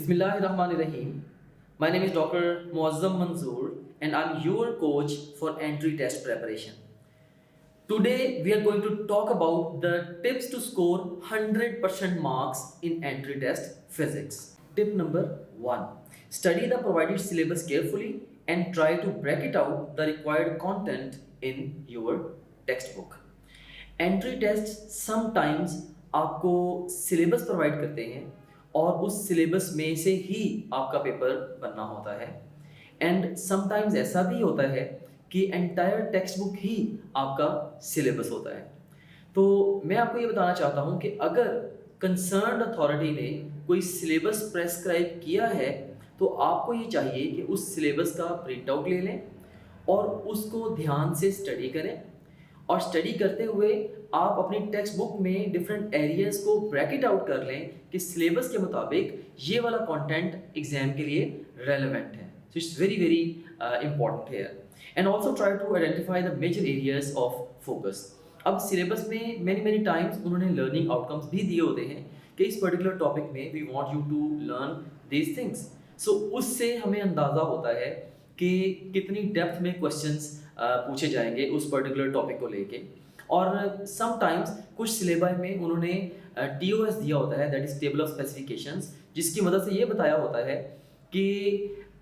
Bismillahirrahmanirrahim. My name is Dr. Muazzam Manzoor and I'm your coach for entry test preparation. Today we are going to talk about the tips to score 100% marks in entry test physics. Tip number 1. Study the provided syllabus carefully and try to break it out the required content in your textbook. Entry test sometimes आपको syllabus provide करते हैं और उस syllabus में से ही आपका paper बनना होता है एंड समटाइम्स ऐसा भी होता है कि एंटायर टेक्स्ट बुक ही आपका सिलेबस होता है। तो मैं आपको ये बताना चाहता हूँ कि अगर कंसर्न्ड अथॉरिटी ने कोई सिलेबस प्रेस्क्राइब किया है तो आपको ये चाहिए कि उस सिलेबस का प्रिंट आउट ले लें और उसको ध्यान से स्टडी करें और स्टडी करते हुए आप अपनी टेक्स्ट बुक में डिफरेंट एरियाज को ब्रैकेट आउट कर लें कि सिलेबस के मुताबिक ये वाला कंटेंट एग्जाम के लिए रेलेवेंट है। So it's very very important here and also try to identify the major areas of focus. अब सिलेबस में मैनी टाइम्स उन्होंने लर्निंग आउटकम्स भी दिए होते हैं कि इस पर्टिकुलर टॉपिक में we want you to learn these things. So उससे हमें अंदाज़ा होता है कि कितनी डेप्थ में क्वेश्चंस पूछे जाएंगे उस पर्टिकुलर टॉपिक को लेके। और समटाइम्स कुछ सिलेबस में उन्होंने TOS दिया होता है, that is table of specifications, जिसकी मदद से ये बताया होता है कि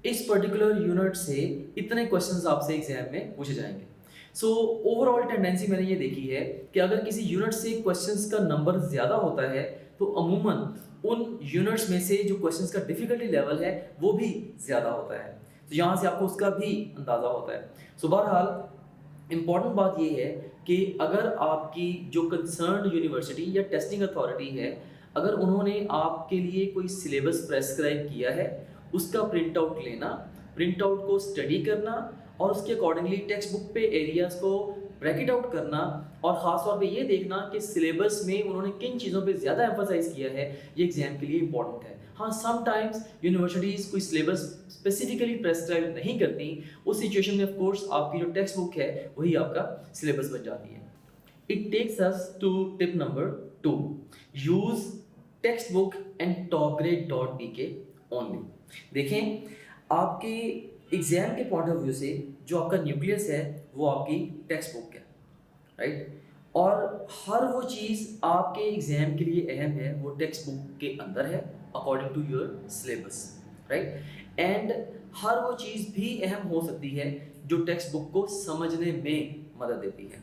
इस पर्टिकुलर यूनिट से इतने क्वेश्चंस आपसे एग्जाम में पूछे जाएंगे। सो ओवरऑल टेंडेंसी मैंने ये देखी है कि अगर किसी यूनिट से क्वेश्चंस का नंबर ज़्यादा होता है तो अमूमन उन यूनिट्स में से जो क्वेश्चंस का डिफ़िकल्टी लेवल है वो भी ज़्यादा होता है। तो यहाँ से आपको उसका भी अंदाज़ा होता है। सो बहरहाल इम्पॉर्टेंट बात ये है कि अगर आपकी जो कंसर्न यूनिवर्सिटी या टेस्टिंग अथॉरिटी है, अगर उन्होंने आपके लिए कोई सिलेबस प्रेस्क्राइब किया है उसका प्रिंट आउट लेना, प्रिंट आउट को स्टडी करना और उसके अकॉर्डिंगली टेक्स्ट बुक पे एरियाज़ को ब्रैकेट आउट करना और ख़ास तौर पे ये देखना कि सिलेबस में उन्होंने किन चीज़ों पे ज़्यादा एम्फोसाइज किया है, ये एग्जाम के लिए इंपॉर्टेंट है। हाँ, समटाइम्स यूनिवर्सिटीज़ कोई सिलेबस स्पेसिफिकली प्रेस्क्राइब नहीं करती, उस सिचुएशन में ऑफ कोर्स आपकी जो टेक्स्ट बुक है वही आपका सिलेबस बन जाती है। It takes us to tip number 2, use textbook and topgrade.bk only. देखें, आपके एग्जाम के पॉइंट ऑफ व्यू से जो आपका न्यूक्लियस है वो आपकी टेक्स्ट बुक है, राइट? और हर वो चीज़ आपके एग्जाम के लिए अहम है वो टेक्स्ट बुक के अंदर है according to your syllabus, right? And हर वो चीज़ भी अहम हो सकती है जो टेक्स्ट बुक को समझने में मदद देती है।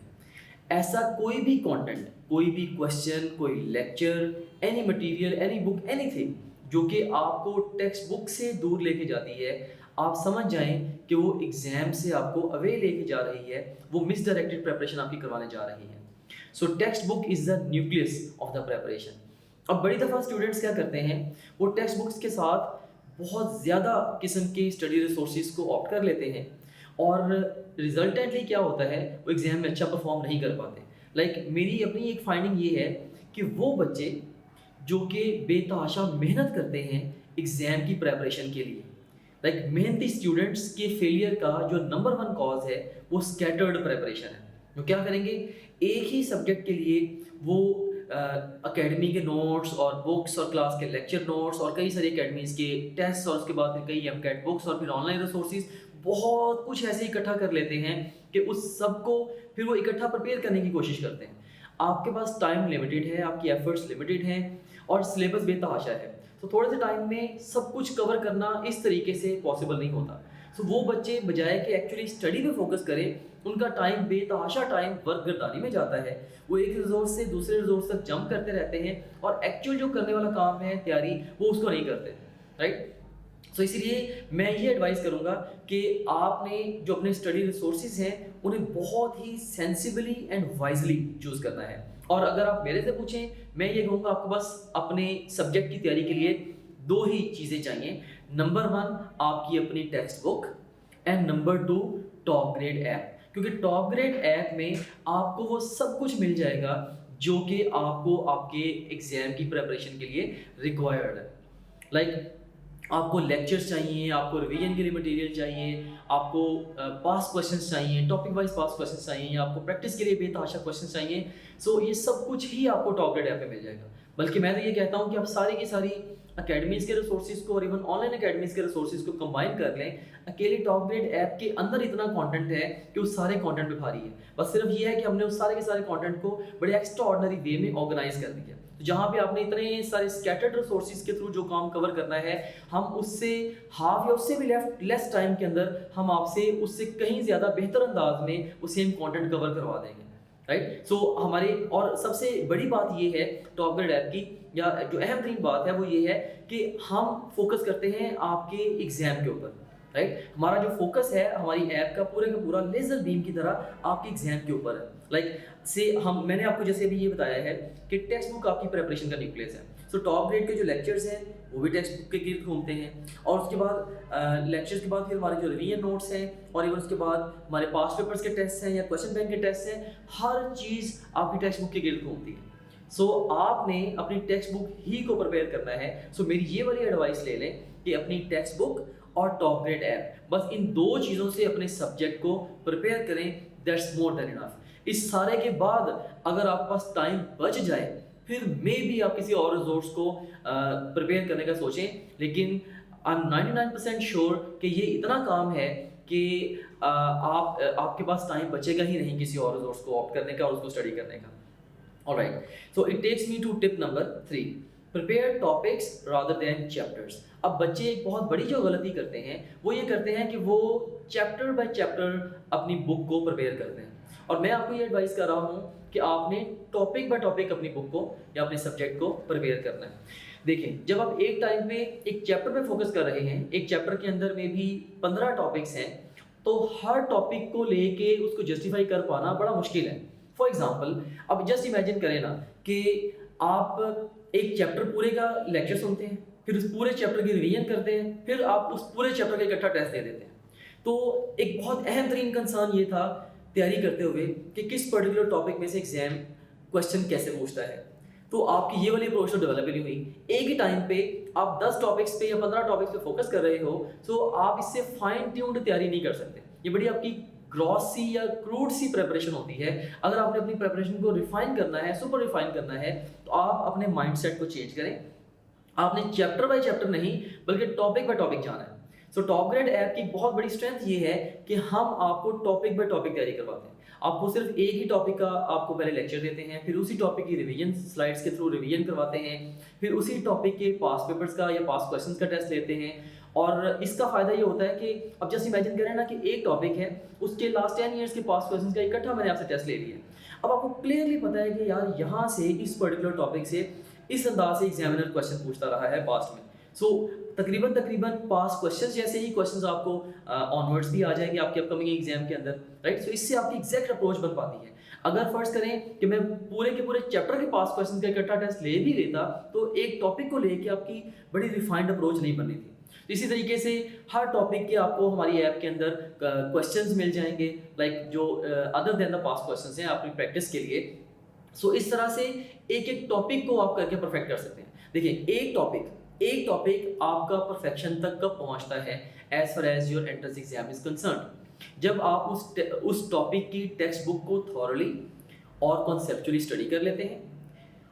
ऐसा कोई भी कंटेंट, कोई भी क्वेश्चन, कोई lecture, any material, any book, anything जो कि आपको टेक्स्ट बुक से दूर लेके जाती है, आप समझ जाएं कि वो एग्जाम से आपको अवे लेके जा रही है, वो मिसडायरेक्टेड प्रिपरेशन आपकी करवाने जा रही है। सो text book is the nucleus of the preparation. अब बड़ी दफ़ा स्टूडेंट्स क्या करते हैं, वो टेक्स्ट बुक्स के साथ बहुत ज़्यादा किस्म के स्टडी रिसोर्सेज को ऑप्ट कर लेते हैं और रिजल्टेंटली क्या होता है, वो एग्ज़ाम में अच्छा परफॉर्म नहीं कर पाते। लाइक मेरी अपनी एक फाइंडिंग ये है कि वो बच्चे जो कि बेतहाशा मेहनत करते हैं एग्ज़ाम की प्रेपरेशन के लिए, लाइक मेहनती स्टूडेंट्स के फेलियर का जो नंबर 1 कॉज है वो स्कैटर्ड प्रेपरेशन है। वो क्या करेंगे, एक ही सब्जेक्ट के लिए वो अकेडमी के नोट्स और बुक्स और क्लास के लेक्चर नोट्स और कई सारी अकेडमीज़ के टेस्ट और उसके बाद फिर कई MCAT बुक्स और फिर ऑनलाइन रिसोर्सेज बहुत कुछ ऐसे इकट्ठा कर लेते हैं कि उस सब को फिर वो इकट्ठा प्रिपेयर करने की कोशिश करते हैं। आपके पास टाइम लिमिटेड है, आपकी एफर्ट्स लिमिटेड हैं और सिलेबस बेतहाशा है, तो थोड़े से टाइम में सब कुछ कवर करना इस तरीके से पॉसिबल नहीं होता। सो वो बच्चे बजाय कि एक्चुअली स्टडी पे फोकस करें, उनका टाइम बेतहाशा टाइम वर्क गर्दानी में जाता है। वो एक रिजोर्स से दूसरे रिजोर्स तक जंप करते रहते हैं और एक्चुअल जो करने वाला काम है तैयारी, वो उसको नहीं करते, राइट? सो इसीलिए मैं ये एडवाइस करूँगा कि आपने जो अपने स्टडी रिसोर्सेज हैं उन्हें बहुत ही सेंसिबली एंड वाइजली चूज़ करना है। और अगर आप मेरे से पूछें, मैं ये कहूँगा आपको बस अपने सब्जेक्ट की तैयारी के लिए 2 ही चीज़ें चाहिए। नंबर 1 आपकी अपनी text book and number 2 top grade app, क्योंकि टॉप ग्रेड ऐप में आपको वो सब कुछ मिल जाएगा जो कि आपको आपके एग्जाम की प्रिपरेशन के लिए रिक्वायर्ड है। लाइक आपको लेक्चर्स चाहिए, आपको रिवीजन के लिए मटेरियल चाहिए, आपको पास क्वेश्चंस चाहिए, टॉपिक वाइज पास क्वेश्चंस चाहिए, आपको प्रैक्टिस के लिए बेतहाशा क्वेश्चंस चाहिए। सो ये सब कुछ ही आपको टॉप ग्रेड ऐप पे मिल जाएगा। बल्कि मैं तो ये कहता हूँ कि आप सारी की सारी अकेडमीज़ के रिसोर्सेज को और इवन ऑनलाइन अकेडमीज़ के रिसोर्सेज को कंबाइन कर लें, अकेले टॉप ग्रेड ऐप के अंदर इतना कंटेंट है कि उस सारे कंटेंट पे भारी है। बस सिर्फ ये है कि हमने उस सारे के सारे कंटेंट को बड़े एक्स्ट्रा ऑर्डिनरी वे में ऑर्गेनाइज कर दिया। तो जहाँ पे आपने इतने सारे स्कैटर्ड रिसोर्सेज के थ्रू जो काम कवर करना है, हम उससे हाफ या उससे भी लेस टाइम के अंदर हम आपसे उससे कहीं ज़्यादा बेहतर अंदाज में वो सेम कंटेंट कवर करवा देंगे, राइट। सो हमारे और सबसे बड़ी बात ये है टॉप ग्रेड ऐप की, या जो अहम तरीन बात है वो ये है कि हम फोकस करते हैं आपके एग्जाम के ऊपर, राइट। हमारा जो फोकस है हमारी ऐप का पूरा लेजर बीम की तरह आपके एग्जाम के ऊपर है। मैंने आपको जैसे अभी ये बताया है कि टेक्स्ट बुक आपकी प्रिपरेशन का न्यूक्लियस है। सो टॉप ग्रेड के जो लेक्चर्स हैं वो भी टेक्स्ट बुक के गिर्द घूमते हैं, और उसके बाद लेक्चर्स के बाद फिर हमारे जो रिवीजन नोट्स हैं, और इवन उसके बाद हमारे पास्ट पेपर्स के टेस्ट हैं या क्वेश्चन बैंक के टेस्ट हैं, हर चीज़ आपकी टेक्स्ट बुक के गिर्द घूमती है। सो आपने अपनी टेक्स्ट बुक ही को प्रिपेयर करना है। सो मेरी ये वाली एडवाइस ले लें कि अपनी टेक्स्ट बुक और टॉप ग्रेड ऐप, बस इन दो चीज़ों से अपने सब्जेक्ट को प्रिपेयर करें, दैट्स मोर देन इनफ। इस सारे के बाद अगर आपके पास टाइम बच जाए फिर मे भी आप किसी और रिसोर्स को प्रिपेयर करने का सोचें, लेकिन आई एम 99% श्योर कि ये इतना काम है कि आपके पास टाइम बचेगा ही नहीं किसी और रिसोर्स को ऑप्ट करने का और उसको स्टडी करने का। Alright, so it takes me to tip number 3, prepare topics rather than chapters. अब बच्चे एक बहुत बड़ी जो गलती करते हैं वो ये करते हैं कि वो चैप्टर बाय चैप्टर अपनी बुक को प्रिपेयर करते हैं, और मैं आपको ये एडवाइस कर रहा हूँ कि आपने टॉपिक बाय टॉपिक अपनी बुक को या अपने सब्जेक्ट को प्रिपेयर करना है। देखिए, जब आप एक टाइम पे एक चैप्टर पे फोकस कर रहे हैं, एक चैप्टर के अंदर में भी 15 टॉपिक्स हैं, तो हर टॉपिक को लेके उसको जस्टिफाई कर पाना बड़ा मुश्किल है। फॉर एग्जाम्पल, अब जस्ट इमेजिन करें ना कि आप एक चैप्टर पूरे का लेक्चर सुनते हैं, फिर उस पूरे चैप्टर की रिवीजन करते हैं, फिर आप उस पूरे चैप्टर का इकट्ठा टेस्ट दे देते हैं। तो एक बहुत अहम तरीन कंसर्न ये था तैयारी करते हुए कि किस पर्टिकुलर टॉपिक में से एग्जाम क्वेश्चन कैसे पूछता है। तो आपकी ये वाली अप्रोच तो डेवलप नहीं हुई। एक ही टाइम पे आप 10 टॉपिक्स पे या 15 टॉपिक्स पे फोकस कर रहे हो, तो आप इससे फाइन ट्यून्ड तैयारी नहीं कर सकते। ये बड़ी आपकी ग्रॉस सी या क्रूड सी प्रिपरेशन होती है। अगर आपने अपनी प्रिपरेशन को रिफाइन करना है, सुपर रिफाइन करना है, तो आप अपने माइंडसेट को चेंज करें। आपने चैप्टर बाय चैप्टर नहीं बल्कि टॉपिक बाय टॉपिक जाना है। सो टॉप ग्रेड ऐप की बहुत बड़ी स्ट्रेंथ ये है कि हम आपको टॉपिक बाय टॉपिक तैयारी करवाते हैं। आपको सिर्फ एक ही टॉपिक का आपको पहले लेक्चर देते हैं, फिर उसी टॉपिक की रिवीजन स्लाइड्स के थ्रू रिवीजन करवाते हैं, फिर उसी टॉपिक के पास पेपर्स का या पास क्वेश्चंस का टेस्ट लेते हैं। और इसका फ़ायदा ये होता है कि अब जस्ट इमेजिन करें ना कि एक टॉपिक है, उसके लास्ट 10 ईयर्स के पास क्वेश्चंस का इकट्ठा मैंने आपसे टेस्ट ले लिया। अब आपको क्लियरली पता है कि यार यहाँ से इस पर्टिकुलर टॉपिक से इस अंदाज से एग्जामिनर क्वेश्चन पूछता रहा है पास्ट में। सो तकरीबन पास क्वेश्चंस जैसे ही क्वेश्चंस आपको ऑनवर्ड्स भी आ जाएंगे आपके अपकमिंग एग्जाम के अंदर, राइट। सो इससे आपकी एग्जैक्ट अप्रोच बन पाती है। अगर फर्ज करें कि मैं पूरे के पूरे चैप्टर के पास क्वेश्चंस का इकट्ठा टेस्ट ले भी लेता, तो एक टॉपिक को लेके आपकी बड़ी रिफाइंड अप्रोच नहीं बननी थी। तो इसी तरीके से हर टॉपिक के आपको हमारी ऐप के अंदर क्वेश्चंस मिल जाएंगे, लाइक जो other than the pass questions हैं आपकी प्रैक्टिस के लिए। सो इस तरह से एक एक टॉपिक को आप करके परफेक्ट कर सकते हैं। देखिए, एक टॉपिक आपका परफेक्शन तक कब पहुंचता है, as far as your entrance exam is concerned, जब आप उस टॉपिक की टेक्स्ट बुक को थॉरली और कॉन्सेप्चुअली स्टडी कर लेते हैं,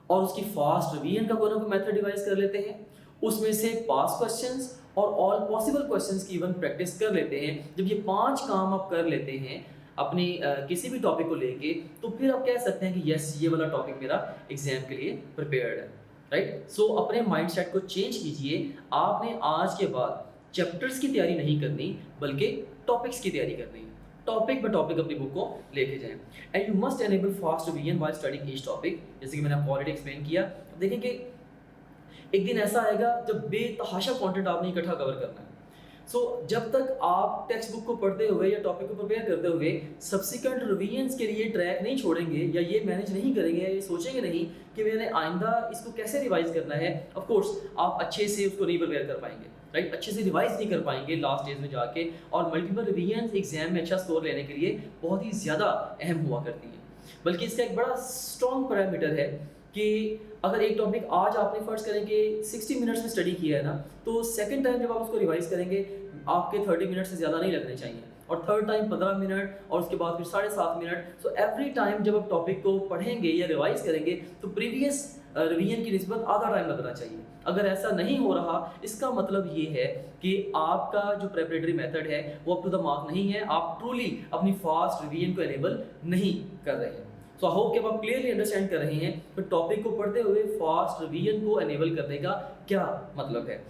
और उसकी फास्ट रिवीजन का कोई ना कोई मेथड डिवाइस कर लेते हैं, उसमें से पास क्वेश्चंस और ऑल पॉसिबल क्वेश्चंस की इवन प्रैक्टिस कर लेते हैं। जब ये 5 काम आप कर लेते हैं अपनी किसी भी टॉपिक को लेके, तो फिर आप कह सकते हैं कि यस, ये वाला टॉपिक मेरा एग्जाम के लिए प्रिपेयर्ड है, राइट। सो अपने माइंडसेट को चेंज कीजिए। आपने आज के बाद चैप्टर्स की तैयारी नहीं करनी बल्कि टॉपिक्स की तैयारी करनी है। टॉपिक बाय टॉपिक अपनी बुक को लेके जाएं, and you must enable fast revision while studying each topic. जैसे कि मैंने आपको ऑलरेडी एक्सप्लेन किया। देखिए कि एक दिन ऐसा आएगा जब बेतहाशा कंटेंट आपने इकट्ठा कवर करना है। सो जब तक आप टेक्स्ट बुक को पढ़ते हुए या टॉपिक को प्रिपेयर करते हुए सब्सिक्वेंट रिवीजन्स के लिए ट्रैक नहीं छोड़ेंगे या ये मैनेज नहीं करेंगे या ये सोचेंगे नहीं कि मैंने आइंदा इसको कैसे रिवाइज करना है, ऑफ कोर्स आप अच्छे से उसको नहीं प्रिपेयर कर पाएंगे, राइट। अच्छे से रिवाइज नहीं कर पाएंगे लास्ट डेज में जाके। और मल्टीपल रिवीजन्स एग्जाम में अच्छा स्कोर लेने के लिए बहुत ही ज़्यादा अहम हुआ करती है। बल्कि इसका एक बड़ा स्ट्रॉन्ग पैरामीटर है कि अगर एक टॉपिक आज आपने फर्स्ट करेंगे 60 मिनट्स में स्टडी किया है ना, तो सेकंड टाइम जब आप उसको रिवाइज करेंगे आपके 30 मिनट से ज़्यादा नहीं लगने चाहिए, और थर्ड टाइम 15 मिनट, और उसके बाद फिर 7.5 मिनट। सो एवरी टाइम जब आप टॉपिक को पढ़ेंगे या रिवाइज करेंगे तो प्रीवियस रिवीजन की निस्बत आधा टाइम लगना चाहिए। अगर ऐसा नहीं हो रहा, इसका मतलब ये है कि आपका जो प्रेपरेटरी मेथड है वो अप टू द मार्क नहीं है, आप ट्रूली अपनी फास्ट रिवीजन को एनेबल नहीं कर रहे हैं। सो आई होप कि आप क्लियरली अंडरस्टैंड कर रहे हैं कि टॉपिक को पढ़ते हुए फास्ट रिवीजन को एनेबल करने का क्या मतलब है।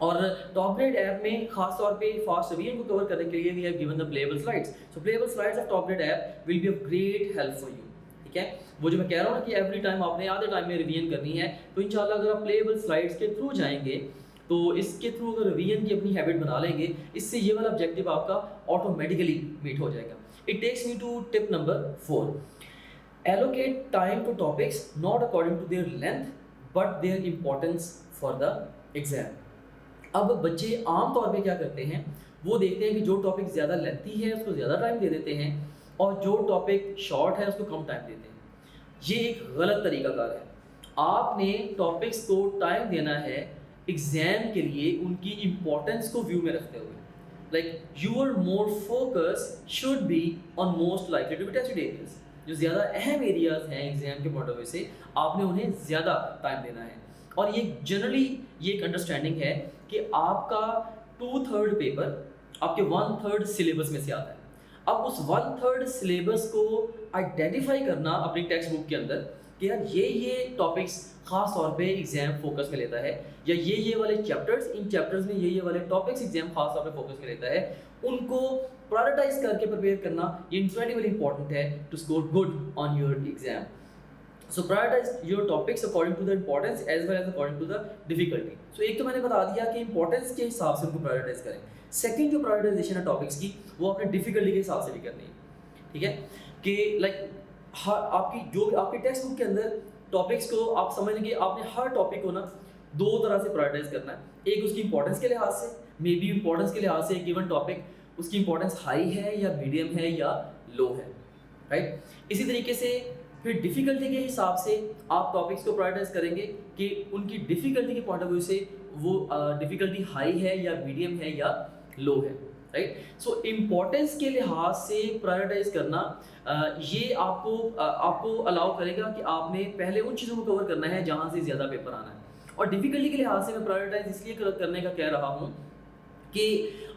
और टॉप ग्रेड ऐप में खास तौर पे फास्ट रिवीजन को कवर करने के लिए we have given the playable slides. So playable slides of top grade app will be of great help for you. ठीक है, वो जो मैं कह रहा हूँ ना कि एवरी टाइम आपने आधे टाइम में रिवीजन करनी है, तो इंशाल्लाह अगर आप प्लेएबल स्लाइड्स के थ्रू जाएंगे, तो इसके थ्रू अगर रिवीजन की अपनी हैबिट बना लेंगे, इससे ये वाला ऑब्जेक्टिव आपका ऑटोमेटिकली मीट हो जाएगा। It takes me to tip number 4। Allocate time to topics not according to their length but their importance for the exam। अब बच्चे आम तौर पे क्या करते हैं, वो देखते हैं कि जो टॉपिक ज़्यादा लेंथी है उसको ज़्यादा टाइम दे देते हैं और जो टॉपिक शॉर्ट है उसको कम टाइम देते हैं। ये एक गलत तरीकाकार है। आपने टॉपिक्स को टाइम देना है एग्जाम के लिए उनकी इम्पोर्टेंस को व्यू में रखते हुए। Like your more focus should be on most likely to be tested areas. जो ज़्यादा अहम एरियाज हैं एग्जाम के पॉइंट ऑफ व्यू से, आपने उन्हें ज़्यादा टाइम देना है। और ये जनरली ये एक अंडरस्टैंडिंग है कि आपका 2/3 पेपर आपके 1/3 सिलेबस में से आता है। अब उस 1/3 सिलेबस को आइडेंटिफाई करना अपनी टेक्स्ट बुक के अंदर कि यार ये टॉपिक्स खास तौर पे एग्जाम फोकस में लेता है, या ये वाले चैप्टर्स, इन चैप्टर्स में ये वाले टॉपिक्स एग्जाम खास तौर पे फोकस में लेता है, उनको प्रायोरिटाइज करके प्रिपेयर करना ये इनक्रेडिबली इंपॉर्टेंट है to score good on your exam. So prioritize your topics according to the importance as well as according to the difficulty. So एक तो मैंने बता दिया कि इंपॉर्टेंस के हिसाब से उनको प्रायोरिटाइज करें। सेकंड जो प्रायोरिटाइजेशन है टॉपिक्स की, वो अपने डिफिकल्टी के हिसाब से भी करनी है। ठीक है, कि लाइक आपकी जो आपकी टेक्स्ट बुक के अंदर टॉपिक्स को आप समझ लेंगे, आपने हर टॉपिक को ना दो तरह से प्रायोरिटाइज करना है। एक उसकी इंपॉर्टेंस के लिहाज से, मे बी इंपॉर्टेंस के लिहाज से एक गिवन टॉपिक उसकी इंपॉर्टेंस हाई है या मीडियम है या लो है, राइट। इसी तरीके से फिर डिफ़िकल्टी के हिसाब से आप टॉपिक्स को प्रायोरिटाइज करेंगे कि उनकी डिफ़िकल्टी के पॉइंट ऑफ व्यू से वो डिफ़िकल्टी हाई है या मीडियम है या लो है, राइट। सो इम्पोर्टेंस के लिहाज से प्रायोरिटाइज करना ये आपको अलाउ करेगा कि आपने पहले उन चीज़ों को कवर करना है जहाँ से ज़्यादा पेपर आना है। और डिफ़िकल्टी के लिहाज से मैं प्रायोरिटाइज इसलिए करने का कह रहा हूँ कि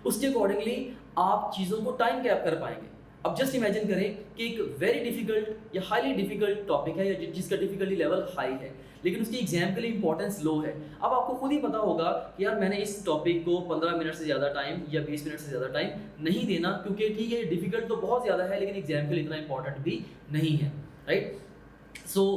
उसके अकॉर्डिंगली आप चीज़ों को टाइम कैप कर पाएंगे। अब जस्ट इमेजिन करें कि एक वेरी डिफिकल्ट या हाईली डिफिकल्ट टॉपिक है या जिसका डिफिकल्टी लेवल हाई है, लेकिन उसकी एग्जाम के लिए इंपॉर्टेंस लो है। अब आपको खुद ही पता होगा कि यार मैंने इस टॉपिक को 15 मिनट से ज़्यादा टाइम या 20 मिनट से ज़्यादा टाइम नहीं देना, क्योंकि ठीक है डिफिकल्ट तो बहुत ज़्यादा है लेकिन एग्जाम के लिए इतना इंपॉर्टेंट भी नहीं है, राइट। सो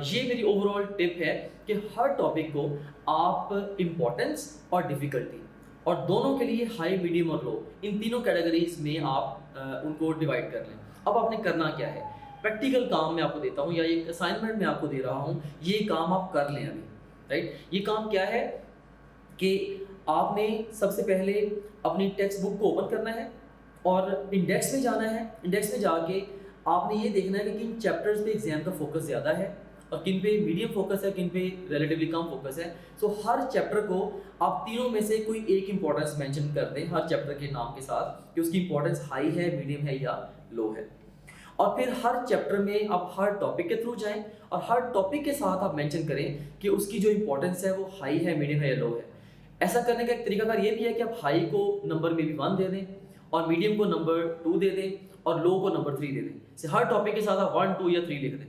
ये मेरी ओवरऑल टिप है कि हर टॉपिक को आप इम्पोर्टेंस और डिफिकल्टी और दोनों के लिए हाई, मीडियम और लो, इन तीनों कैटेगरीज में आप उनको डिवाइड कर लें। अब आपने करना क्या है, प्रैक्टिकल काम मैं आपको देता हूँ या एक असाइनमेंट मैं आपको दे रहा हूँ, ये काम आप कर लें अभी, राइट। ये काम क्या है कि आपने सबसे पहले अपनी टेक्स्ट बुक को ओपन करना है और इंडेक्स में जाना है। इंडेक्स में जाके आपने ये देखना है कि किन चैप्टर्स पे एग्जाम का फोकस ज़्यादा है और किन पे मीडियम फोकस है, किन पे रिलेटिवली कम फोकस है। सो हर चैप्टर को आप तीनों में से कोई एक इंपॉर्टेंस मेंशन कर दें हर चैप्टर के नाम के साथ कि उसकी इंपॉर्टेंस हाई है, मीडियम है या लो है। और फिर हर चैप्टर में आप हर टॉपिक के थ्रू जाएं और हर टॉपिक के साथ आप मेंशन करें कि उसकी जो इंपॉर्टेंस है वो हाई है, मीडियम है या लो है। ऐसा करने का एक तरीकाकार ये भी है कि आप हाई को नंबर में भी 1 दे दें और मीडियम को नंबर 2 दे दें और लो को नंबर 3 दे दें। हर टॉपिक के साथ आप 1, 2 या 3 लिख दें,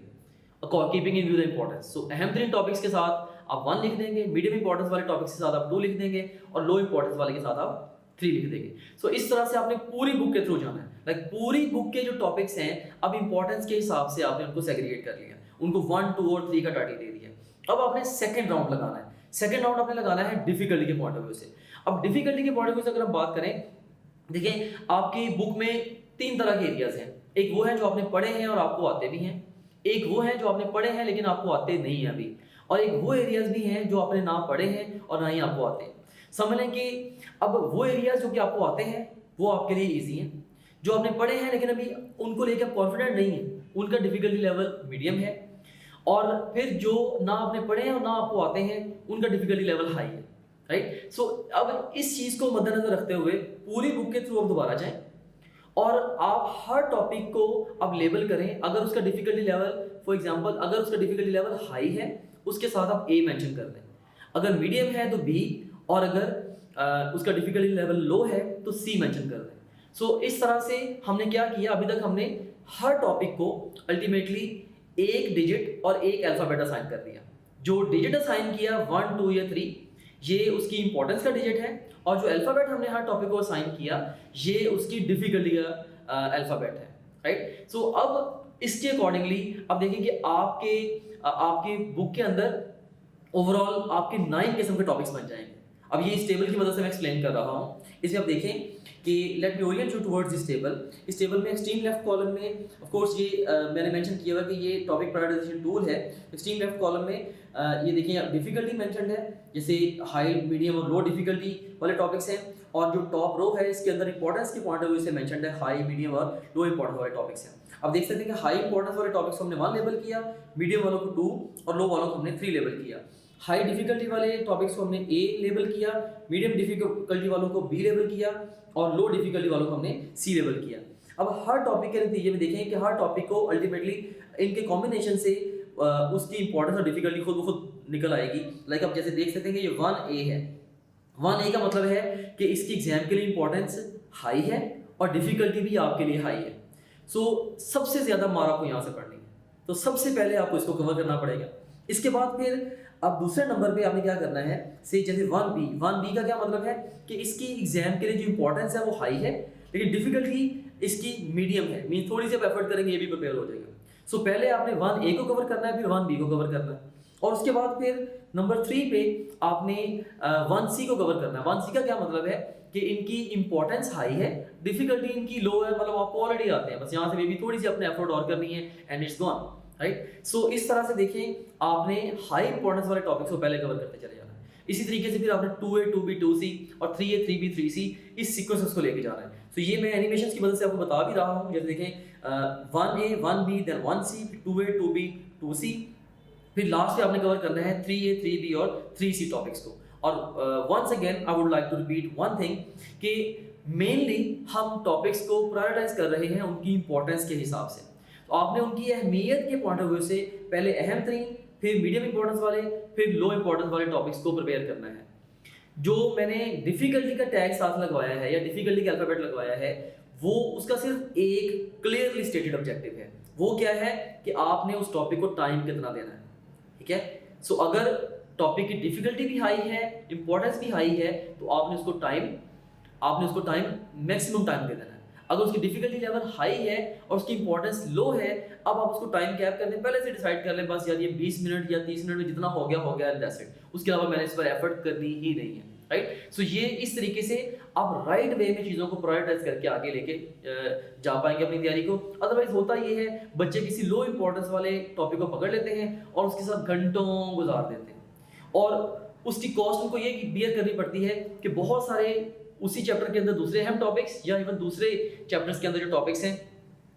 keeping in view the importance. So अहम 3 टॉपिक्स के साथ आप 1 लिख देंगे, मीडियम इंपॉर्टेंस वाले टॉपिक्स के साथ आप 2 लिख देंगे और लो इंपॉर्टेंस वाले के साथ आप 3 लिख देंगे। सो इस तरह से आपने पूरी बुक के थ्रू जाना है। लाइक पूरी बुक के जो टॉपिक्स हैं अब इंपॉर्टेंस के हिसाब से आपने उनको सेग्रीगेट कर लिया, उनको 1, 2 और 3 का टाइटल दे दिया। अब आपने सेकंड राउंड लगाना है। सेकंड राउंड आपने लगाना है डिफिकल्टी के पॉइंट ऑफ व्यू से। अब डिफिकल्टी के पॉइंट ऑफ व्यू से अगर हम बात करें, देखिए आपकी बुक में 3 तरह के एरियाज हैं। एक वो है जो आपने पढ़े हैं और आपको आते भी हैं, एक वो है जो आपने पढ़े हैं लेकिन आपको आते नहीं हैं अभी, और एक वो एरियाज भी हैं जो आपने ना पढ़े हैं और ना ही आपको आते हैं। समझ लें कि अब वो एरियाज जो कि आपको आते हैं वो आपके लिए इजी हैं, जो आपने पढ़े हैं लेकिन अभी उनको लेकर आप कॉन्फिडेंट नहीं है, उनका डिफिकल्टी लेवल मीडियम है, और फिर जो ना आपने पढ़े हैं और ना आपको आते हैं उनका डिफिकल्टी लेवल हाई है, राइट। सो अब इस चीज़ को मद्देनजर रखते हुए पूरी बुक के थ्रू आप दोबारा जाएं और आप हर टॉपिक को अब लेबल करें। अगर उसका डिफिकल्टी लेवल, फॉर एग्जांपल अगर उसका डिफिकल्टी लेवल हाई है उसके साथ आप ए मेंशन कर दें। अगर मीडियम है तो बी, और अगर उसका डिफिकल्टी लेवल लो है तो सी मेंशन कर दें। सो इस तरह से हमने क्या किया, अभी तक हमने हर टॉपिक को अल्टीमेटली एक डिजिट और एक अल्फाबेट असाइन कर दिया। जो डिजिट असाइन किया 1, 2 या 3 ये उसकी इंपॉर्टेंस का डिजिट है, और जो अल्फाबेट हमने हर टॉपिक को असाइन किया ये उसकी डिफिकल्टी का अल्फाबेट है, राइट। सो अब इसके अकॉर्डिंगली अब देखें कि आपके बुक के अंदर ओवरऑल आपके 9 किस्म के टॉपिक्स बन जाएंगे। अब ये इस टेबल की मदद से मैं एक्सप्लेन कर रहा हूँ। इसमें आप देखें कि let me Orient you towards this table. इस टेबल में एक्सट्रीम लेफ्ट कॉलम में ऑफ कोर्स ये मैंने मेंशन किया हुआ कि ये टॉपिक प्रायोरिटाइजेशन टूल है। एक्सट्रीम लेफ्ट कॉलम में ये देखिए डिफिकल्टी मेंशन्ड है, जैसे हाई, मीडियम और लो डिफिकल्टी वाले टॉपिक्स हैं, और जो टॉप रो है इसके अंदर इंपॉर्टेंस के पॉइंट ऑफ व्यू से मेंशन्ड है हाई, मीडियम और लो इंपॉर्टेंस वाले टॉपिक्स हैं। अब देख सकते हैं कि हाई इंपॉर्टेंस वाले टॉपिक्स को हमने 1 लेबल किया, मीडियम वालों को 2 और लो वालों को हमने 3 लेबल किया। हाई डिफिकल्टी वाले टॉपिक्स को हमने ए लेबल किया, मीडियम डिफिकल्टी वालों को बी लेबल किया और लो डिफिकल्टी वालों को हमने सी लेबल किया। अब हर टॉपिक के नतीजे में देखें कि हर टॉपिक को अल्टीमेटली इनके कॉम्बिनेशन से उसकी इंपॉर्टेंस और डिफिकल्टी खुद निकल आएगी। लाइक आप जैसे देख सकते हैं कि ये 1A है। 1A का मतलब है कि इसकी एग्जाम के लिए इंपॉर्टेंस हाई है और डिफिकल्टी भी आपके लिए हाई है। सो सबसे ज़्यादा मार आपको यहाँ से पढ़नी है, तो सबसे पहले आपको इसको कवर करना पड़ेगा। इसके बाद फिर अब दूसरे नंबर पे आपने क्या करना है, से जैसे 1B का क्या मतलब है कि इसकी एग्जाम के लिए जो इंपॉर्टेंस है वो हाई है, लेकिन डिफिकल्टी इसकी मीडियम है, मीन थोड़ी सी आप एफर्ट करेंगे ये भी प्रिपेयर हो जाएगा। सो पहले आपने 1A को कवर करना है, फिर 1B को कवर करना है, और उसके बाद फिर नंबर 3 पे आपने 1C को कवर करना है। 1C का क्या मतलब है कि इनकी इंपॉर्टेंस हाई है, डिफिकल्टी इनकी लो है, मतलब आपको ऑलरेडी आते हैं, बस यहाँ से भी थोड़ी सी अपने एफर्ट और करनी है एंड इट्स गॉन, राइट। सो इस तरह से देखें आपने हाई इंपॉर्टेंस वाले टॉपिक्स को पहले कवर करते चले जाना है। इसी तरीके से फिर आपने 2A 2B 2C और 3A 3B 3C इस सीक्वेंस को लेके जाना है। तो ये मैं एनिमेशंस की मदद से आपको बता भी रहा हूँ। जैसे देखें 1A 1B then 1C 2A 2B 2C, फिर लास्ट पे आपने कवर करना है 3A 3B और 3C टॉपिक्स को। और once again I would like to repeat one thing कि मेनली हम टॉपिक्स को प्रायोरिटाइज कर रहे हैं उनकी इंपॉर्टेंस के हिसाब से। तो आपने उनकी अहमियत के पॉइंट ऑफ व्यू से पहले अहम तरीन, फिर मीडियम इंपॉर्टेंस वाले, फिर लो इंपॉर्टेंस वाले टॉपिक्स को प्रिपेयर करना है। जो मैंने डिफिकल्टी का टैग साथ लगवाया है या डिफिकल्टी का अल्फाबेट लगवाया है वो उसका सिर्फ एक क्लियरली स्टेटेड ऑब्जेक्टिव है। वो क्या है कि आपने उस टॉपिक को टाइम कितना देना है, ठीक है। सो अगर टॉपिक की डिफिकल्टी भी हाई है, इंपॉर्टेंस भी हाई है, तो आपने उसको टाइम मैक्सिमम टाइम दे देना है। अगर उसकी डिफिकल्टी लेवल हाई है और उसकी इंपॉर्टेंस लो है, अब आप उसको टाइम कैप कर दें, पहले से डिसाइड कर लें बस यार ये 20 मिनट या 30 मिनट में जितना हो गया दैट्स इट, उसके अलावा मैंने इस पर एफर्ट करनी ही नहीं है, राइट। सो ये इस तरीके से आप राइट वे में चीज़ों को प्रायोरिटाइज करके आगे लेके जा पाएंगे अपनी तैयारी को। अदरवाइज होता ये है बच्चे किसी लो इंपॉर्टेंस वाले टॉपिक को पकड़ लेते हैं और उसके साथ घंटों गुजार देते हैं, और उसकी कॉस्ट उनको ये बियर करनी पड़ती है कि बहुत सारे उसी चैप्टर के अंदर दूसरे अहम टॉपिक्स या इवन दूसरे चैप्टर्स के अंदर जो टॉपिक्स हैं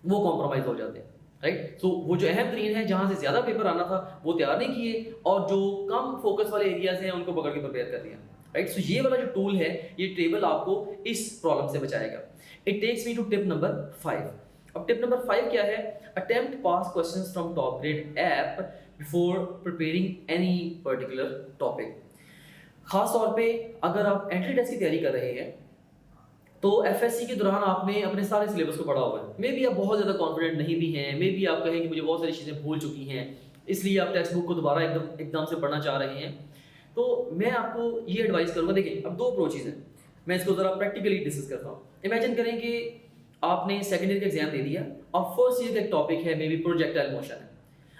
वो कॉम्प्रोमाइज हो जाते हैं, राइट। सो वो जो अहम तरीन है जहाँ से ज़्यादा पेपर आना था वो तैयार नहीं किए, और जो कम फोकस वाले एरियाज हैं उनको पकड़ के प्रिपेयर कर दिया, राइट। सो ये वाला जो टूल है, ये टेबल आपको इस प्रॉब्लम से बचाएगा। It takes me to tip number 5। अब टिप नंबर 5 क्या है, attempt past questions from top grade app before preparing any particular topic. खास तौर पे अगर आप एंट्री टेस्ट की तैयारी कर रहे हैं तो एफएससी के दौरान आपने अपने सारे सिलेबस को पढ़ा हुआ है, मे बी आप बहुत ज़्यादा कॉन्फिडेंट नहीं भी हैं, मे बी आप कहें कि मुझे बहुत सारी चीज़ें भूल चुकी हैं, इसलिए आप टेक्स्ट बुक को दोबारा एकदम से पढ़ना चाह रहे हैं। तो मैं आपको ये एडवाइस करूँगा, देखिए अब 2 अप्रोचेज हैं, मैं इसको ज़रा प्रैक्टिकली डिस्कस करता हूँ। इमेजिन करें कि आपने सेकेंड ईयर का एग्जाम दे दिया और फर्स्ट ईयर का एक टॉपिक है, मे बी प्रोजेक्टाइल मोशन है।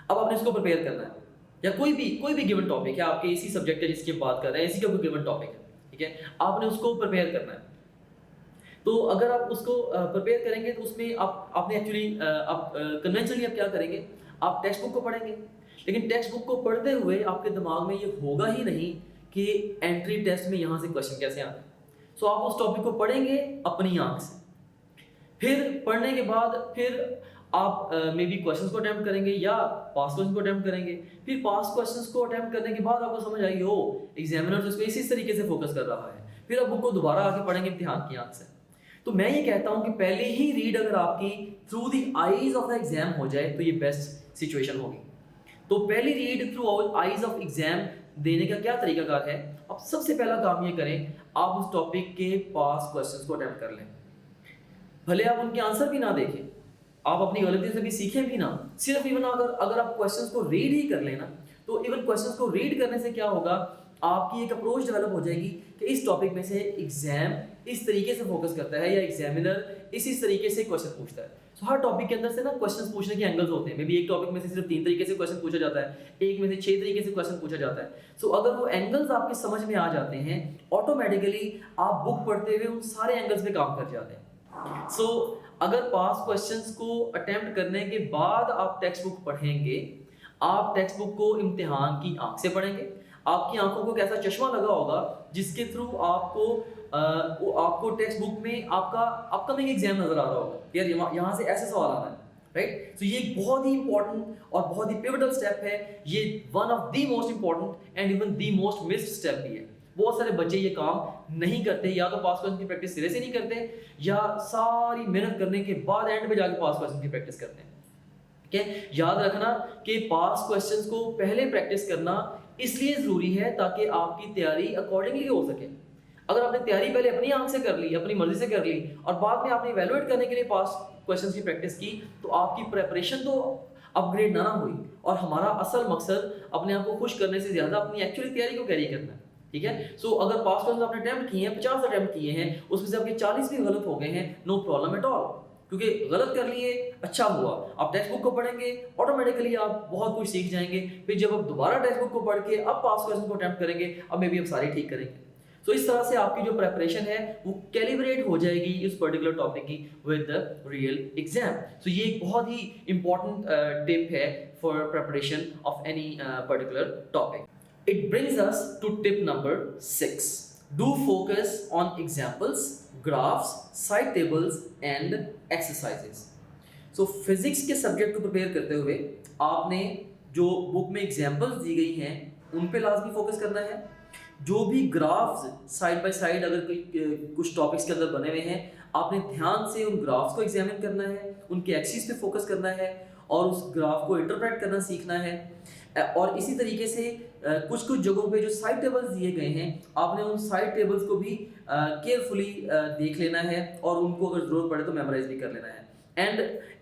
अब आपने इसको प्रिपेयर करना है, या कोई भी गिवन टॉपिक है, आपके इसी सब्जेक्ट है जिसकी बात कर रहे हैं, इसी का कोई गिवन टॉपिक है, ठीक है, आपने उसको प्रिपेयर करना है। तो अगर आप उसको प्रिपेयर करेंगे तो उसमें आपने एक्चुअली कन्वेंशनली आप क्या करेंगे, आप टेक्स्ट बुक को पढ़ेंगे, लेकिन टेक्स्ट बुक को पढ़ते हुए आपके दिमाग में ये होगा ही नहीं कि एंट्री टेस्ट में यहाँ से क्वेश्चन कैसे आते हैं। सो आप उस टॉपिक को पढ़ेंगे अपनी आंख से, फिर पढ़ने के बाद फिर आप मे बी क्वेश्चंस को अटेम्प्ट करेंगे या पास क्वेश्चन को अटेम्प्ट करेंगे। फिर पास क्वेश्चंस को अटेम्प्ट करने के बाद आपको समझ आएगी ओ एग्जामिनर इस पे इसी तरीके से फोकस कर रहा है, फिर आप बुक को दोबारा आके पढ़ेंगे इम्तिहान की आंख से। तो मैं ये कहता हूँ कि पहले ही रीड अगर आपकी through the eyes of the exam हो जाए तो ये बेस्ट सिचुएशन होगी। तो पहली read through eyes of exam देने का क्या तरीकाकार है? अब सबसे पहला काम ये करें, आप उस टॉपिक के पास क्वेश्चंस को अटेम्प्ट कर लें। भले आप उनके आंसर भी ना देखें, आप अपनी गलती से भी सीखें भी ना, सिर्फ इवन अगर आप क्वेश्चंस को रीड ही कर लेना, तो इवन क्वेश्चंस को रीड करने से क्या होगा, आपकी एक अप्रोच डेवलप हो जाएगी कि इस टॉपिक में से एग्जाम इस तरीके से फोकस करता है या एग्जामिनर इस तरीके से क्वेश्चन पूछता है। सो हर टॉपिक के अंदर से ना क्वेश्चन पूछने के एंगल्स होते हैं। मे बी एक टॉपिक में से सिर्फ 3 तरीके से क्वेश्चन पूछा जाता है, एक में से 6 तरीके से क्वेश्चन पूछा जाता है। सो अगर वो एंगल्स आपके समझ में आ जाते हैं, ऑटोमेटिकली आप बुक पढ़ते हुए उन सारे एंगल्स पे काम कर जाते हैं। सो अगर पास क्वेश्चंस को अटेम्प्ट करने के बाद आप टेक्स्ट बुक पढ़ेंगे, आप टेक्स्ट बुक को इम्तिहान की आंख से पढ़ेंगे, आपकी आंखों को कैसा चश्मा लगा होगा जिसके थ्रू आपको टेक्स्ट बुक में आपका अपकमिंग एग्जाम नजर आ रहा होगा, यार यहाँ से ऐसे सवाल आना है, राइट। तो ये एक बहुत ही इंपॉर्टेंट और बहुत ही पिवटल स्टेप है। ये one of the most important and even the most missed step भी है। बहुत सारे बच्चे ये काम नहीं करते, या तो पास क्वेश्चन की प्रैक्टिस सिरे से नहीं करते, या सारी मेहनत करने के बाद एंड पे जाके पास क्वेश्चन की प्रैक्टिस करते हैं। ठीक है, याद रखना कि पास क्वेश्चंस को पहले प्रैक्टिस करना इसलिए जरूरी है ताकि आपकी तैयारी अकॉर्डिंगली हो सके। अगर आपने तैयारी पहले अपनी आंख से कर ली, अपनी मर्जी से कर ली, और बाद में आपने इवैल्यूएट करने के लिए पास क्वेश्चंस की प्रैक्टिस की, तो आपकी प्रिपरेशन तो अपग्रेड ना हुई, और हमारा असल मकसद अपने आप को खुश करने से ज्यादा अपनी एक्चुअली तैयारी को कैरी करना है। ठीक है, सो अगर पास क्वेश्चन आपने अटेम्प्ट किए हैं, 50 अटेम्प्ट किए हैं, उसमें से आपके 40 भी गलत हो गए हैं, नो प्रॉब्लम एट ऑल, क्योंकि गलत कर लिए, अच्छा हुआ। आप टेक्स्ट बुक को पढ़ेंगे, ऑटोमेटिकली आप बहुत कुछ सीख जाएंगे। फिर जब आप दोबारा टेक्स्ट बुक को पढ़ के अब पास क्वेश्चन को अटेम्प्ट करेंगे, अब मे बी आप सारे ठीक करेंगे। सो इस तरह से आपकी जो प्रेपरेशन है वो कैलिब्रेट हो जाएगी इस पर्टिकुलर टॉपिक की with the real exam. So ये एक बहुत ही इंपॉर्टेंट टिप है for preparation of any particular topic. It brings us to tip number 6, do focus on examples, graphs, side tables and exercises. So physics के subject को prepare करते हुए आपने जो बुक में एग्जाम्पल्स दी गई हैं उन पे लाजमी फोकस करना है। जो भी ग्राफ्स साइड बाय साइड अगर कुछ टॉपिक्स के अंदर बने हुए हैं, आपने ध्यान से उन ग्राफ्स को एग्जामिन करना है, उनके एक्सिस पे फोकस करना है और उस ग्राफ को इंटरप्रेट करना सीखना है। और इसी तरीके से कुछ कुछ जगहों पे जो साइड टेबल्स दिए गए हैं, आपने उन साइड टेबल्स को भी केयरफुली देख लेना है और उनको अगर जरूरत पड़े तो मेमोराइज भी कर लेना है। एंड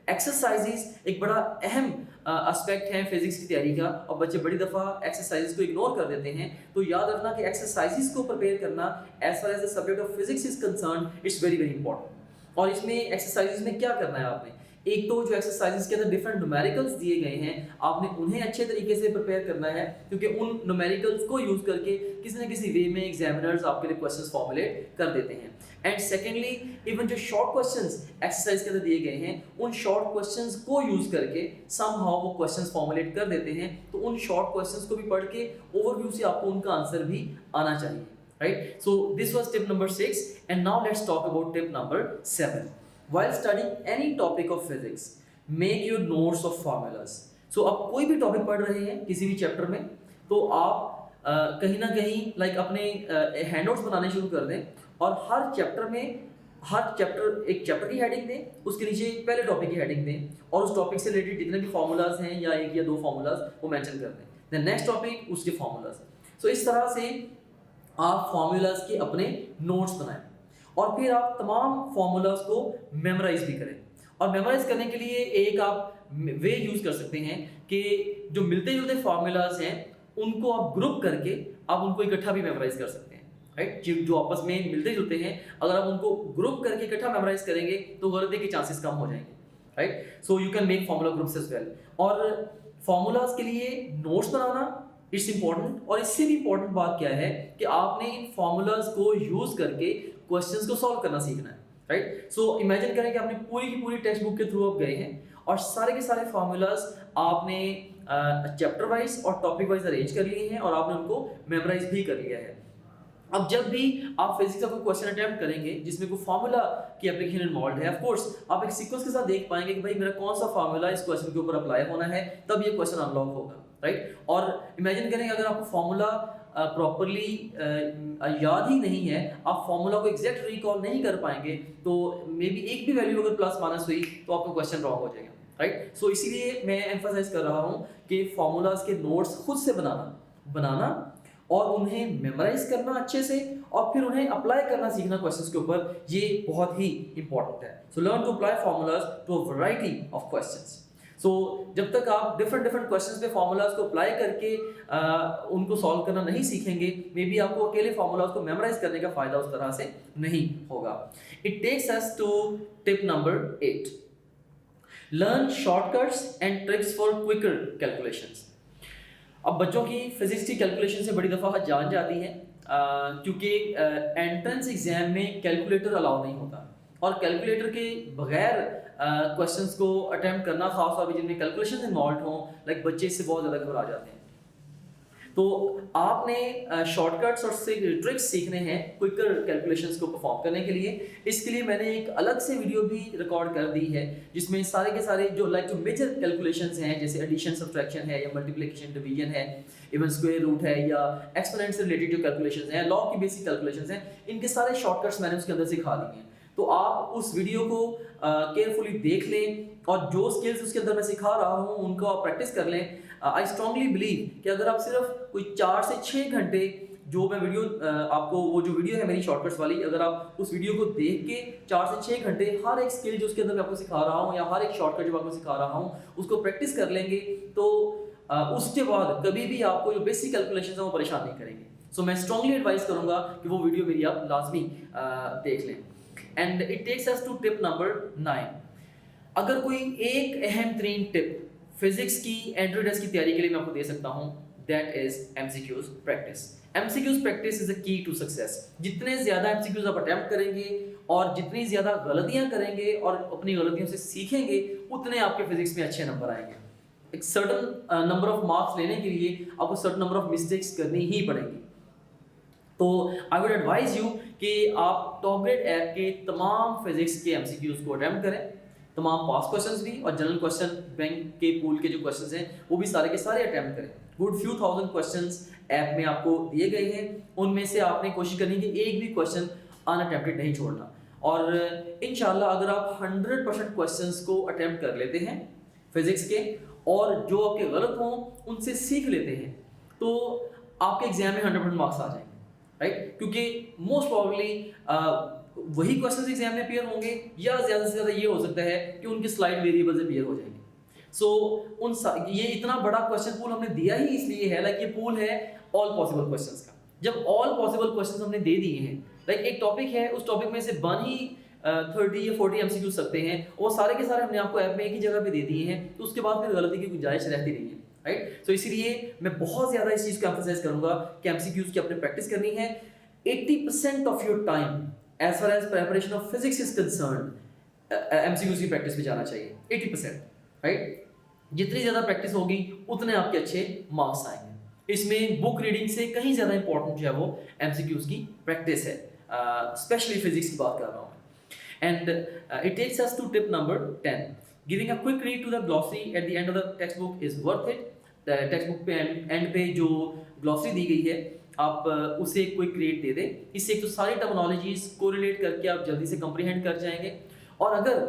एक्सरसाइजेस एक बड़ा अहम एस्पेक्ट है फिजिक्स की तैयारी का, और बच्चे बड़ी दफ़ा एक्सरसाइजेस को इग्नोर कर देते हैं। तो याद रखना कि एक्सरसाइजेस को प्रिपेयर करना as far as the subject of physics is concerned, it's very very important. और इसमें एक्सरसाइजेस में क्या करना है आपने, एक तो जो एक्सरसाइजेस के अंदर डिफरेंट न्यूमेरिकल्स दिए गए हैं, आपने उन्हें अच्छे तरीके से प्रिपेयर करना है, क्योंकि उन न्यूमेरिकल्स को यूज करके किसी न किसी वे में एग्जामिनर्स आपके लिए क्वेश्चंस फॉर्मुलेट कर देते हैं। एंड सेकेंडली, इवन जो शॉर्ट क्वेश्चंस एक्सरसाइज के अंदर दिए गए हैं, उन शॉर्ट क्वेश्चंस को यूज करके समहाउ वो क्वेश्चंस फॉर्मुलेट कर देते हैं। तो उन शॉर्ट क्वेश्चंस को भी पढ़ के ओवरव्यू से आपको उनका आंसर भी आना चाहिए, right. So this was tip number 6 and now let's talk about tip number 7। While studying any topic of physics, make your notes of formulas. So आप कोई भी टॉपिक पढ़ रहे हैं किसी भी चैप्टर में, तो आप कहीं ना कहीं अपने हैंडआउट्स बनाने शुरू कर दें, और हर चैप्टर एक चैप्टर की हेडिंग दें, उसके नीचे पहले टॉपिक की हेडिंग दें, और उस टॉपिक से रिलेटेड जितने भी फॉर्मूलाज हैं या 1 या 2 फॉर्मूलाज वो मेंशन कर दें। देन नेक्स्ट टॉपिक, उसके फॉर्मूलाज। सो इस तरह से आप फॉर्मूलाज के अपने नोट्स बनाएं, और फिर आप तमाम फॉर्मूलाज को मेमोराइज भी करें। और मेमोराइज करने के लिए एक आप वे यूज कर सकते हैं कि जो मिलते जुलते फॉर्मूलाज हैं उनको आप ग्रुप करके आप उनको इकट्ठा भी मेमोराइज कर सकते हैं, राइट। जो आपस में मिलते जुलते हैं, अगर आप उनको ग्रुप करके इकट्ठा मेमोराइज करेंगे तो गलती के चांसेस कम हो जाएंगे, right. So you can make formula groups as well. और फॉर्मूलाज के लिए नोट्स बनाना इट्स इंपॉर्टेंट, और इससे भी इंपॉर्टेंट बात क्या है कि आपने इन फॉर्मूलाज को यूज करके क्वेश्चंस को सॉल्व करना सीखना है, राइट। सो इमेजिन करें कि आपने पूरी की पूरी टेक्स्ट बुक के थ्रू आप गए हैं और सारे के सारे फॉर्मूलाज आपने चैप्टर वाइज और टॉपिक वाइज अरेंज कर लिए हैं और आपने उनको मेमोराइज भी कर लिया है। अब जब भी आप फिजिक्स का कोई क्वेश्चन अटेम्प्ट करेंगे जिसमें कोई फार्मूला की एप्लीकेशन इन्वॉल्व है, ऑफ कोर्स आप एक सीक्वेंस के साथ देख पाएंगे कि भाई मेरा कौन सा फार्मूला इस क्वेश्चन के ऊपर अप्लाई होना है, तब ये क्वेश्चन अनलॉक होगा, राइट। और इमेजिन करें अगर आपको फार्मूला प्रॉपरली याद ही नहीं है, आप फार्मूला को एग्जैक्ट रिकॉल नहीं कर पाएंगे, तो मे बी एक भी वैल्यू अगर प्लस माइनस हुई तो आपका क्वेश्चन रॉन्ग हो जाएगा, राइट। सो इसीलिए मैं एम्फसाइज कर रहा हूँ कि फॉर्मूलाज के नोट्स खुद से बनाना और उन्हें मेमोराइज करना अच्छे से और फिर उन्हें अप्लाई करना सीखना क्वेश्चंस के ऊपर, ये बहुत ही इंपॉर्टेंट है। So learn to apply formulas to a variety of questions. So जब तक आप डिफरेंट क्वेश्चंस पे फॉर्मूलाज को अप्लाई करके उनको सॉल्व करना नहीं सीखेंगे, मे बी आपको अकेले फॉर्मूलाज को मेमोराइज करने का फायदा उस तरह से नहीं होगा। It takes us to tip number 8, learn shortcuts and tricks for quicker calculations. अब बच्चों की फिजिक्स की कैलकुलेशन से बड़ी दफ़ा जान जाती है क्योंकि एंट्रेंस एग्जाम में कैलकुलेटर अलाउ नहीं होता और कैलकुलेटर के बगैर क्वेश्चंस को अटेम्प्ट करना, खासतौर पर जिनमें कैलकुलेशन इन्वॉल्व हों, लाइक बच्चे इससे बहुत ज़्यादा घबरा जाते हैं। तो आपने शॉर्टकट्स और ट्रिक्स सीखने हैं क्विकर कैलकुलेशंस को परफॉर्म करने के लिए। इसके लिए मैंने एक अलग से वीडियो भी रिकॉर्ड कर दी है जिसमें सारे के सारे जो लाइक जो मेजर कैलकुलेशंस हैं, जैसे एडिशन, सब्ट्रैक्शन है या मल्टीप्लिकेशन, डिवीजन है, इवन स्क्वायर रूट है या एक्सपोनेंट से रिलेटेड जो कैलकुलेशंस हैं, लॉ की बेसिक कैलकुलेशंस हैं, इनके सारे शॉर्टकट्स मैंने उसके अंदर सिखा दिए हैं। तो आप उस वीडियो को केयरफुली देख लें और जो स्किल्स उसके अंदर मैं सिखा रहा हूँ उनको आप प्रैक्टिस कर लें। आई स्ट्रांगली बिलीव कि अगर आप सिर्फ कोई 4 से 6 घंटे जो मैं वीडियो आपको वो जो वीडियो है मेरी शॉर्टकट्स वाली, अगर आप उस वीडियो को देख के 4 से 6 घंटे हर एक स्किल जो उसके अंदर मैं आपको सिखा रहा हूँ या हर एक शॉर्टकट जो आपको सिखा रहा हूँ उसको प्रैक्टिस कर लेंगे, तो उसके बाद कभी भी आपको जो बेसिक कैलकुलेशन है वो परेशान नहीं करेंगे। सो मैं स्ट्रांगली एडवाइस करूँगा कि वो वीडियो मेरी आप लाजमी देख लें। And it takes us to tip number 9। अगर कोई एक अहम तरीन टिप फिजिक्स की एंट्री टेस्ट की तैयारी के लिए मैं आपको दे सकता हूँ, that is MCQs practice. MCQs practice is the key to success. जितने ज़्यादा एमसीक्यूज आप अटेम्प्ट करेंगे और जितनी ज़्यादा गलतियाँ करेंगे और अपनी गलतियों से सीखेंगे, उतने आपके फिजिक्स में अच्छे नंबर आएंगे। एक सर्टन नंबर ऑफ मार्क्स लेने के लिए आपको सर्टन नंबर ऑफ मिस्टेक्स करनी ही पड़ेगी। तो आई वुड एडवाइज यू कि आप टॉप ग्रेड ऐप के तमाम फिजिक्स के एमसीक्यूज को अटेम्प्ट करें, तमाम पास क्वेश्चंस भी और जनरल क्वेश्चन बैंक के पूल के जो क्वेश्चंस हैं वो भी सारे के सारे अटेम्प्ट करें। Good few thousand questions app में आपको दिए गए हैं, उनमें से आपने कोशिश करनी कि एक भी क्वेश्चन अनअटेम्प्टेड नहीं छोड़ना। और इंशाल्लाह अगर आप 100% क्वेश्चंस को अटेम्प्ट कर लेते हैं फिजिक्स के और जो आपके गलत हों उनसे सीख लेते हैं, तो आपके एग्जाम में 100% मार्क्स आ जाएंगे, राइट। क्योंकि मोस्ट प्रॉब्ली वही क्वेश्चन एग्जाम में अपीयर होंगे या ज़्यादा से ज़्यादा ये हो सकता है कि उनके स्लाइड वेरिएबल्स अपीयर हो जाएंगे। सो ये इतना बड़ा क्वेश्चन पूल हमने दिया ही इसलिए है, लाइक ये पूल है ऑल पॉसिबल क्वेश्चंस का। जब ऑल पॉसिबल क्वेश्चंस हमने दे दिए हैं, लाइक एक टॉपिक है, उस टॉपिक में से बन ही 30 या 40 एमसीक्यू सकते हैं और सारे के सारे हमने आपको ऐप में एक ही जगह पे दे दिए हैं, तो उसके बाद फिर गलती की गुंजाइश रहती नहीं है, राइट। सो इसीलिए मैं बहुत ज़्यादा इस चीज़ को एम्फसाइज करूंगा कि एमसीक्यूज की अपने प्रैक्टिस करनी है। 80% of your time as far as preparation of physics is concerned MCQs की प्रैक्टिस में जाना चाहिए, 80%, राइट। जितनी ज़्यादा प्रैक्टिस होगी उतने आपके अच्छे मार्क्स आएंगे। इसमें बुक रीडिंग से कहीं ज़्यादा इंपॉर्टेंट जो है वो MCQs की प्रैक्टिस है, स्पेशली फिजिक्स की बात कर रहा हूँ। And it takes us to tip number 10, giving a quick read to the glossary at the end of the textbook is worth it. Textbook पे एंड पे जो ग्लॉसरी दी गई है आप उसे क्विक रीड दे दें, इससे एक तो सारी टर्मिनोलॉजीज कोरिलेट करके आप जल्दी से कंप्रीहेंड कर जाएंगे। और अगर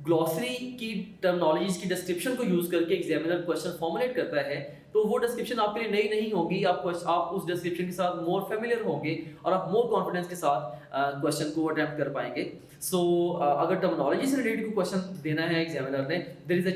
ग्लॉसरी की टर्मिनोलॉजीज की डिस्क्रिप्शन को यूज करके एग्जामिनर क्वेश्चन फॉर्मुलेट करता है तो वो डिस्क्रिप्शन आपके लिए नई नहीं होगी, आप उस डिस्क्रिप्शन के साथ मोर फेमिलियर होंगे और आप मोर कॉन्फिडेंस के साथ क्वेश्चन को अटेम्प्ट कर पाएंगे। सो अगर टर्मिनोलॉजी से रिलेटेड क्वेश्चन देना है एग्जामिनर ने, there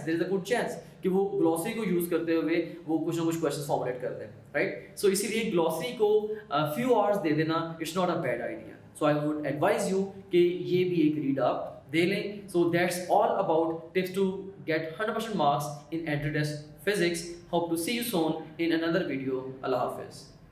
is a good chance कि वो ग्लॉसरी को यूज करते हुए वो कुछ ना कुछ क्वेश्चन फॉर्मुलेट करते हैं, राइट। सो इसीलिए ग्लॉसरी को फ्यू आवर्स दे देना it's not a bad idea. So I would advise you कि ये भी एक रीड आप दे लें। So that's all about tips to get 100% marks in entry test physics. Hope to see you soon in another video. Allah Hafiz.